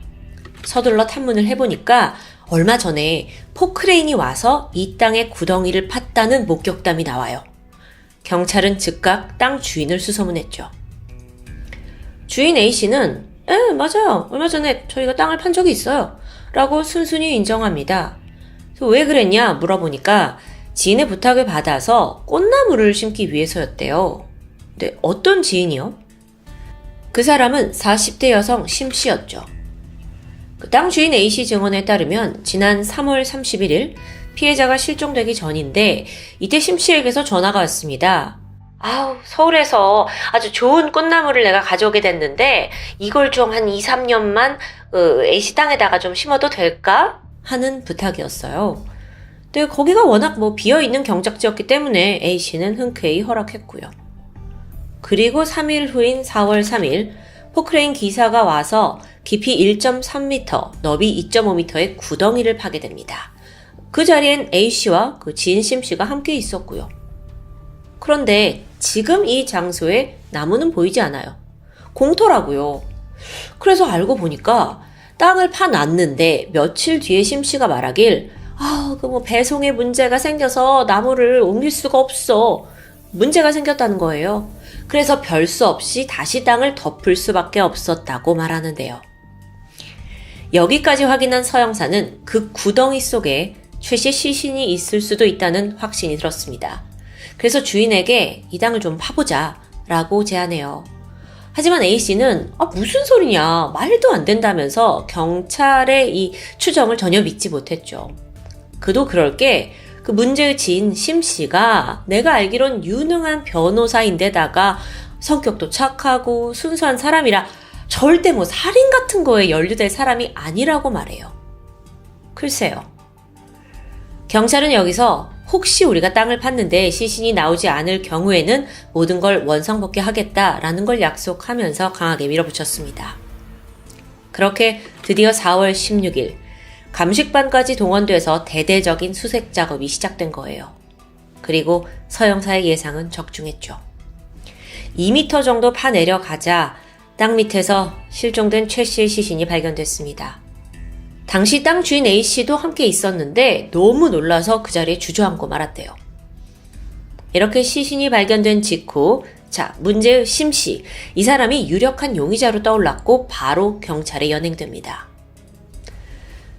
서둘러 탐문을 해보니까 얼마 전에 포크레인이 와서 이 땅에 구덩이를 팠다는 목격담이 나와요. 경찰은 즉각 땅 주인을 수소문했죠. 주인 A씨는 맞아요. 얼마 전에 저희가 땅을 판 적이 있어요. 라고 순순히 인정합니다. 왜 그랬냐 물어보니까 지인의 부탁을 받아서 꽃나무를 심기 위해서였대요. 근데 어떤 지인이요? 그 사람은 40대 여성 심씨였죠. 그 땅 주인 A씨 증언에 따르면 지난 3월 31일 피해자가 실종되기 전인데 이때 심씨에게서 전화가 왔습니다. 서울에서 아주 좋은 꽃나무를 내가 가져오게 됐는데 이걸 좀 한 2, 3년만 A씨 땅에다가 좀 심어도 될까? 하는 부탁이었어요. 근데 거기가 워낙 비어있는 경작지였기 때문에 A씨는 흔쾌히 허락했고요. 그리고 3일 후인 4월 3일 포크레인 기사가 와서 깊이 1.3m, 너비 2.5m의 구덩이를 파게 됩니다. 그 자리엔 A씨와 그 지인 심씨가 함께 있었고요. 그런데 지금 이 장소에 나무는 보이지 않아요. 공터라고요. 그래서 알고 보니까 땅을 파놨는데 며칠 뒤에 심씨가 말하길 배송에 문제가 생겨서 나무를 옮길 수가 없어. 문제가 생겼다는 거예요. 그래서 별 수 없이 다시 땅을 덮을 수밖에 없었다고 말하는데요. 여기까지 확인한 서 형사는 그 구덩이 속에 최 씨 시신이 있을 수도 있다는 확신이 들었습니다. 그래서 주인에게 이 땅을 좀 파보자 라고 제안해요. 하지만 A씨는 무슨 소리냐, 말도 안 된다면서 경찰의 이 추정을 전혀 믿지 못했죠. 그도 그럴 게 그 문제의 지인 심씨가 내가 알기론 유능한 변호사인데다가 성격도 착하고 순수한 사람이라 절대 살인 같은 거에 연루될 사람이 아니라고 말해요. 글쎄요. 경찰은 여기서 혹시 우리가 땅을 팠는데 시신이 나오지 않을 경우에는 모든 걸 원상복귀하겠다라는 걸 약속하면서 강하게 밀어붙였습니다. 그렇게 드디어 4월 16일 감식반까지 동원돼서 대대적인 수색 작업이 시작된 거예요. 그리고 서영사의 예상은 적중했죠. 2m 정도 파 내려가자 땅 밑에서 실종된 최 씨의 시신이 발견됐습니다. 당시 땅 주인 A씨도 함께 있었는데 너무 놀라서 그 자리에 주저앉고 말았대요. 이렇게 시신이 발견된 직후 문제의 심씨, 이 사람이 유력한 용의자로 떠올랐고 바로 경찰에 연행됩니다.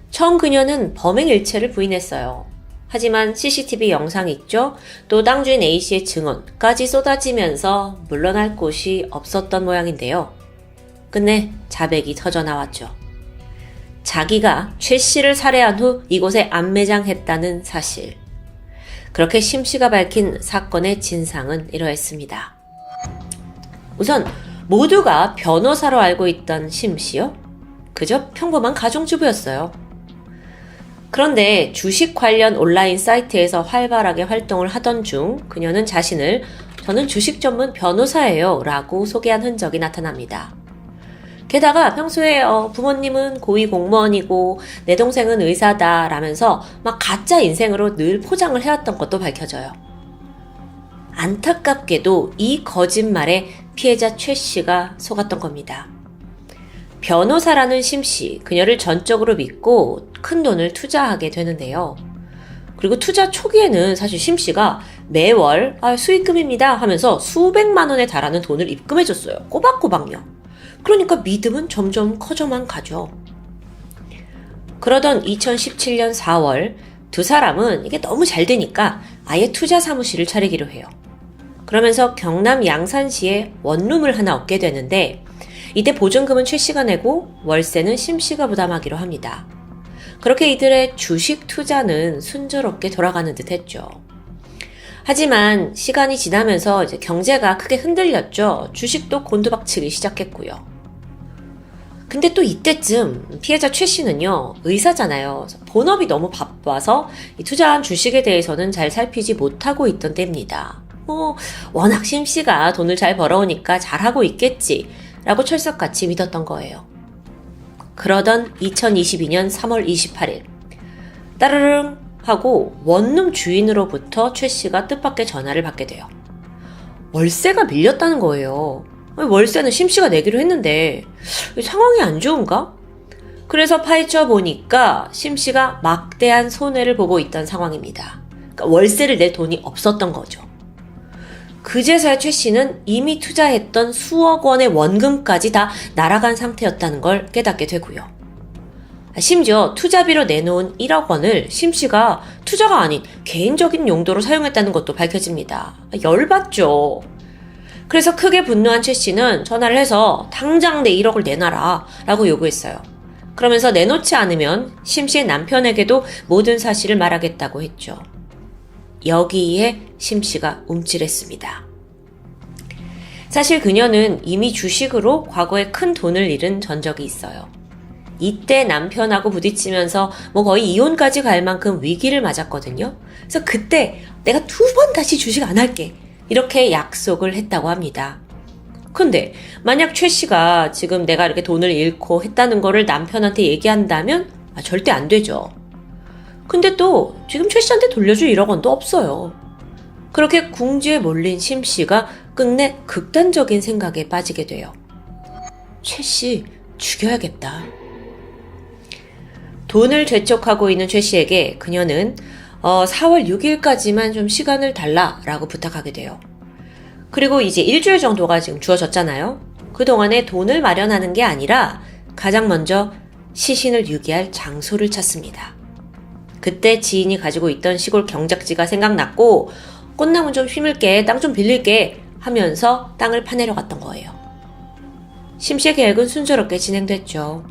처음 그녀는 범행 일체를 부인했어요. 하지만 CCTV 영상 있죠? 또 땅 주인 A씨의 증언까지 쏟아지면서 물러날 곳이 없었던 모양인데요. 끝내 자백이 터져나왔죠. 자기가 최 씨를 살해한 후 이곳에 안매장했다는 사실. 그렇게 심 씨가 밝힌 사건의 진상은 이러했습니다. 우선 모두가 변호사로 알고 있던 심 씨요? 그저 평범한 가정주부였어요. 그런데 주식 관련 온라인 사이트에서 활발하게 활동을 하던 중 그녀는 자신을 저는 주식 전문 변호사예요 라고 소개한 흔적이 나타납니다. 게다가 평소에 부모님은 고위 공무원이고 내 동생은 의사다 라면서 막 가짜 인생으로 늘 포장을 해왔던 것도 밝혀져요. 안타깝게도 이 거짓말에 피해자 최 씨가 속았던 겁니다. 변호사라는 심 씨, 그녀를 전적으로 믿고 큰 돈을 투자하게 되는데요. 그리고 투자 초기에는 사실 심 씨가 매월 수익금입니다 하면서 수백만 원에 달하는 돈을 입금해줬어요. 꼬박꼬박요. 그러니까 믿음은 점점 커져만 가죠. 그러던 2017년 4월 두 사람은 이게 너무 잘 되니까 아예 투자 사무실을 차리기로 해요. 그러면서 경남 양산시에 원룸을 하나 얻게 되는데 이때 보증금은 최 씨가 내고 월세는 심 씨가 부담하기로 합니다. 그렇게 이들의 주식 투자는 순조롭게 돌아가는 듯 했죠. 하지만 시간이 지나면서 이제 경제가 크게 흔들렸죠. 주식도 곤두박치기 시작했고요. 근데 또 이때쯤 피해자 최 씨는요, 의사잖아요. 본업이 너무 바빠서 이 투자한 주식에 대해서는 잘 살피지 못하고 있던 때입니다. 워낙 심 씨가 돈을 잘 벌어오니까 잘하고 있겠지 라고 철석같이 믿었던 거예요. 그러던 2022년 3월 28일 따르릉 하고 원룸 주인으로부터 최 씨가 뜻밖의 전화를 받게 돼요. 월세가 밀렸다는 거예요. 월세는 심 씨가 내기로 했는데 상황이 안 좋은가? 그래서 파헤쳐 보니까 심 씨가 막대한 손해를 보고 있던 상황입니다. 그러니까 월세를 낼 돈이 없었던 거죠. 그제서야 최 씨는 이미 투자했던 수억 원의 원금까지 다 날아간 상태였다는 걸 깨닫게 되고요. 심지어 투자비로 내놓은 1억 원을 심 씨가 투자가 아닌 개인적인 용도로 사용했다는 것도 밝혀집니다. 열받죠. 그래서 크게 분노한 최 씨는 전화를 해서 당장 내 1억을 내놔라 라고 요구했어요. 그러면서 내놓지 않으면 심 씨의 남편에게도 모든 사실을 말하겠다고 했죠. 여기에 심 씨가 움찔했습니다. 사실 그녀는 이미 주식으로 과거에 큰 돈을 잃은 전적이 있어요. 이때 남편하고 부딪히면서 거의 이혼까지 갈 만큼 위기를 맞았거든요. 그래서 그때 내가 2번 다시 주식 안 할게 이렇게 약속을 했다고 합니다. 근데 만약 최 씨가 지금 내가 이렇게 돈을 잃고 했다는 거를 남편한테 얘기한다면 절대 안 되죠. 근데 또 지금 최 씨한테 돌려줄 1억 원도 없어요. 그렇게 궁지에 몰린 심 씨가 끝내 극단적인 생각에 빠지게 돼요. 최 씨 죽여야겠다. 돈을 재촉하고 있는 최 씨에게 그녀는 4월 6일까지만 좀 시간을 달라라고 부탁하게 돼요. 그리고 이제 일주일 정도가 지금 주어졌잖아요. 그동안에 돈을 마련하는 게 아니라 가장 먼저 시신을 유기할 장소를 찾습니다. 그때 지인이 가지고 있던 시골 경작지가 생각났고 꽃나무 좀 심을게, 땅 좀 빌릴게 하면서 땅을 파내러 갔던 거예요. 심 씨의 계획은 순조롭게 진행됐죠.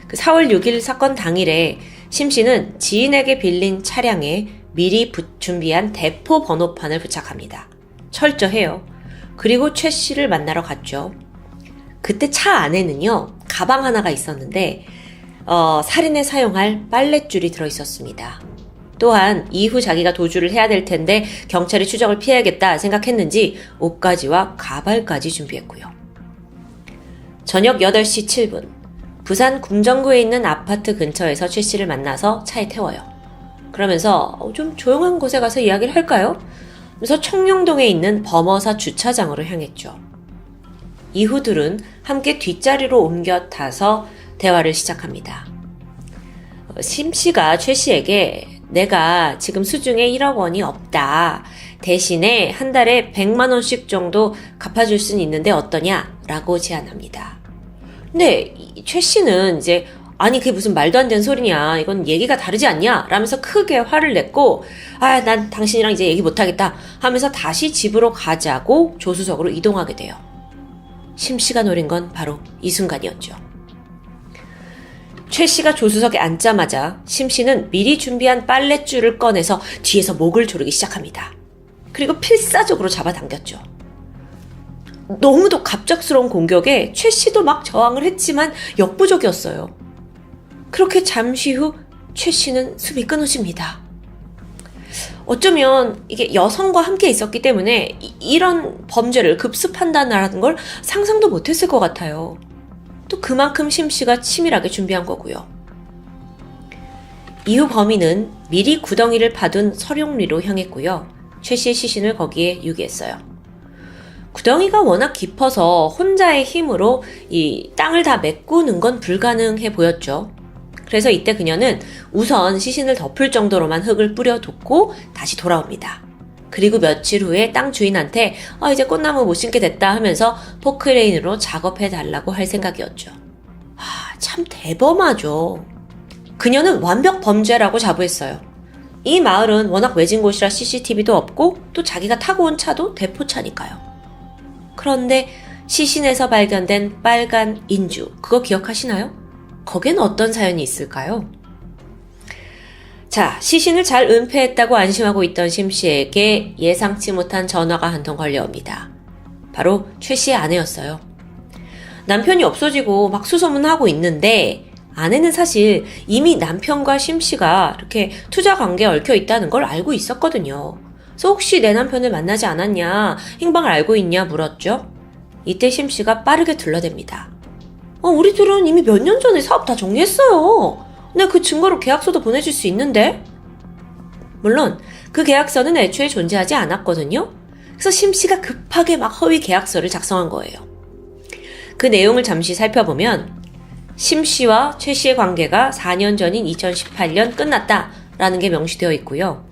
그 4월 6일 사건 당일에 심 씨는 지인에게 빌린 차량에 미리 준비한 대포 번호판을 부착합니다. 철저해요. 그리고 최 씨를 만나러 갔죠. 그때 차 안에는요, 가방 하나가 있었는데 살인에 사용할 빨랫줄이 들어있었습니다. 또한 이후 자기가 도주를 해야 될 텐데 경찰의 추적을 피해야겠다 생각했는지 옷가지와 가발까지 준비했고요. 저녁 8시 7분 부산 궁정구에 있는 아파트 근처에서 최 씨를 만나서 차에 태워요. 그러면서 좀 조용한 곳에 가서 이야기를 할까요? 그래서 청룡동에 있는 범어사 주차장으로 향했죠. 이후들은 함께 뒷자리로 옮겨 타서 대화를 시작합니다. 심 씨가 최 씨에게 내가 지금 수중에 1억 원이 없다. 대신에 한 달에 100만 원씩 정도 갚아줄 수는 있는데 어떠냐? 라고 제안합니다. 근데 최 씨는 이제 아니 그게 무슨 말도 안 되는 소리냐. 이건 얘기가 다르지 않냐? 라면서 크게 화를 냈고 난 당신이랑 이제 얘기 못하겠다 하면서 다시 집으로 가자고 조수석으로 이동하게 돼요. 심 씨가 노린 건 바로 이 순간이었죠. 최 씨가 조수석에 앉자마자 심 씨는 미리 준비한 빨랫줄을 꺼내서 뒤에서 목을 조르기 시작합니다. 그리고 필사적으로 잡아당겼죠. 너무도 갑작스러운 공격에 최 씨도 막 저항을 했지만 역부족이었어요. 그렇게 잠시 후 최 씨는 숨이 끊어집니다. 어쩌면 이게 여성과 함께 있었기 때문에 이런 범죄를 급습한다는 걸 상상도 못했을 것 같아요. 또 그만큼 심 씨가 치밀하게 준비한 거고요. 이후 범인은 미리 구덩이를 파둔 서룡리로 향했고요. 최 씨의 시신을 거기에 유기했어요. 구덩이가 워낙 깊어서 혼자의 힘으로 이 땅을 다 메꾸는 건 불가능해 보였죠. 그래서 이때 그녀는 우선 시신을 덮을 정도로만 흙을 뿌려뒀고 다시 돌아옵니다. 그리고 며칠 후에 땅 주인한테 이제 꽃나무 못 심게 됐다 하면서 포크레인으로 작업해달라고 할 생각이었죠. 참 대범하죠. 그녀는 완벽 범죄라고 자부했어요. 이 마을은 워낙 외진 곳이라 CCTV도 없고 또 자기가 타고 온 차도 대포차니까요. 그런데 시신에서 발견된 빨간 인주, 그거 기억하시나요? 거기엔 어떤 사연이 있을까요? 자, 시신을 잘 은폐했다고 안심하고 있던 심 씨에게 예상치 못한 전화가 한 통 걸려옵니다. 바로 최 씨의 아내였어요. 남편이 없어지고 막 수소문하고 있는데 아내는 사실 이미 남편과 심 씨가 이렇게 투자 관계에 얽혀 있다는 걸 알고 있었거든요. 그래서 혹시 내 남편을 만나지 않았냐, 행방을 알고 있냐 물었죠. 이때 심 씨가 빠르게 둘러댑니다. 우리들은 이미 몇 년 전에 사업 다 정리했어요. 내가 그 증거로 계약서도 보내줄 수 있는데? 물론 그 계약서는 애초에 존재하지 않았거든요. 그래서 심 씨가 급하게 막 허위 계약서를 작성한 거예요. 그 내용을 잠시 살펴보면 심 씨와 최 씨의 관계가 4년 전인 2018년 끝났다라는 게 명시되어 있고요.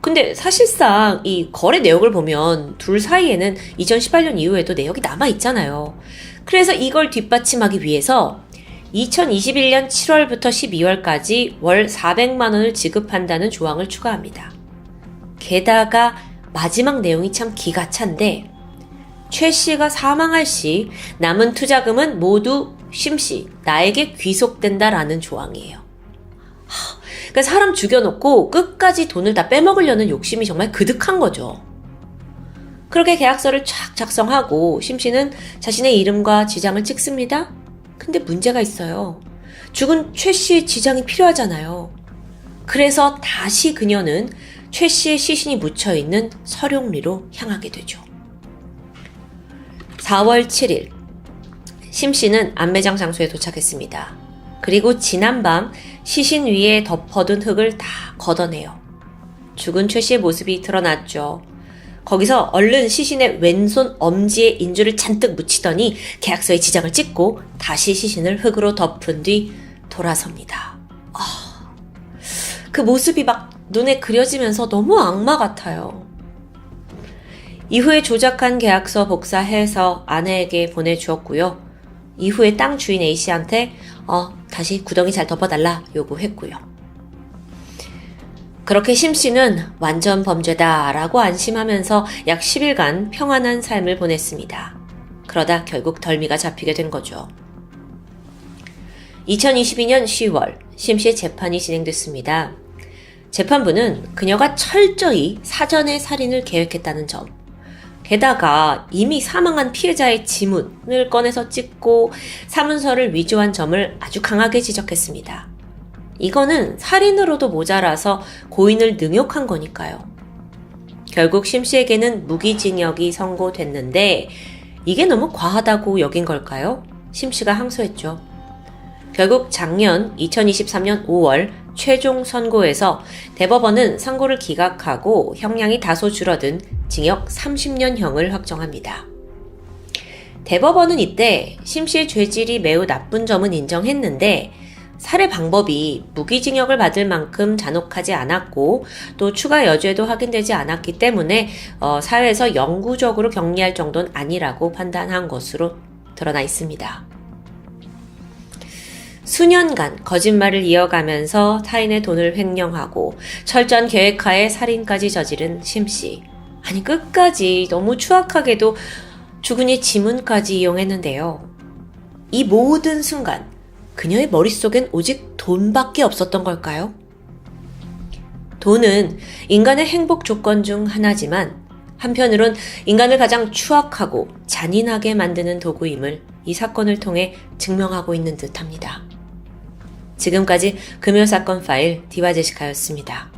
근데 사실상 이 거래 내역을 보면 둘 사이에는 2018년 이후에도 내역이 남아있잖아요. 그래서 이걸 뒷받침하기 위해서 2021년 7월부터 12월까지 월 400만 원을 지급한다는 조항을 추가합니다. 게다가 마지막 내용이 참 기가 찬데 최 씨가 사망할 시 남은 투자금은 모두 심 씨, 나에게 귀속된다라는 조항이에요. 그러니까 사람 죽여놓고 끝까지 돈을 다 빼먹으려는 욕심이 정말 그득한 거죠. 그렇게 계약서를 쫙 작성하고 심 씨는 자신의 이름과 지장을 찍습니다. 근데 문제가 있어요. 죽은 최 씨의 지장이 필요하잖아요. 그래서 다시 그녀는 최 씨의 시신이 묻혀있는 서룡리로 향하게 되죠. 4월 7일 심 씨는 안매장 장소에 도착했습니다. 그리고 지난밤 시신 위에 덮어둔 흙을 다 걷어내요. 죽은 최 씨의 모습이 드러났죠. 거기서 얼른 시신의 왼손 엄지에 인주를 잔뜩 묻히더니 계약서에 지장을 찍고 다시 시신을 흙으로 덮은 뒤 돌아섭니다. 그 모습이 막 눈에 그려지면서 너무 악마 같아요. 이후에 조작한 계약서 복사해서 아내에게 보내주었고요. 이후에 땅 주인 A씨한테 다시 구덩이 잘 덮어달라 요구했고요. 그렇게 심 씨는 완전 범죄다라고 안심하면서 약 10일간 평안한 삶을 보냈습니다. 그러다 결국 덜미가 잡히게 된 거죠. 2022년 10월 심 씨의 재판이 진행됐습니다. 재판부는 그녀가 철저히 사전에 살인을 계획했다는 점, 게다가 이미 사망한 피해자의 지문을 꺼내서 찍고 사문서를 위조한 점을 아주 강하게 지적했습니다. 이거는 살인으로도 모자라서 고인을 능욕한 거니까요. 결국 심 씨에게는 무기징역이 선고됐는데 이게 너무 과하다고 여긴 걸까요? 심 씨가 항소했죠. 결국 작년 2023년 5월 최종 선고에서 대법원은 선고를 기각하고 형량이 다소 줄어든 징역 30년형을 확정합니다. 대법원은 이때 심 씨의 죄질이 매우 나쁜 점은 인정했는데 살해 방법이 무기징역을 받을 만큼 잔혹하지 않았고 또 추가 여죄도 확인되지 않았기 때문에 사회에서 영구적으로 격리할 정도는 아니라고 판단한 것으로 드러나 있습니다. 수년간 거짓말을 이어가면서 타인의 돈을 횡령하고 철저한 계획하에 살인까지 저지른 심 씨. 아니 끝까지 너무 추악하게도 주군이 지문까지 이용했는데요. 이 모든 순간 그녀의 머릿속엔 오직 돈밖에 없었던 걸까요? 돈은 인간의 행복 조건 중 하나지만 한편으론 인간을 가장 추악하고 잔인하게 만드는 도구임을 이 사건을 통해 증명하고 있는 듯합니다. 지금까지 금요사건 파일 디바제시카였습니다.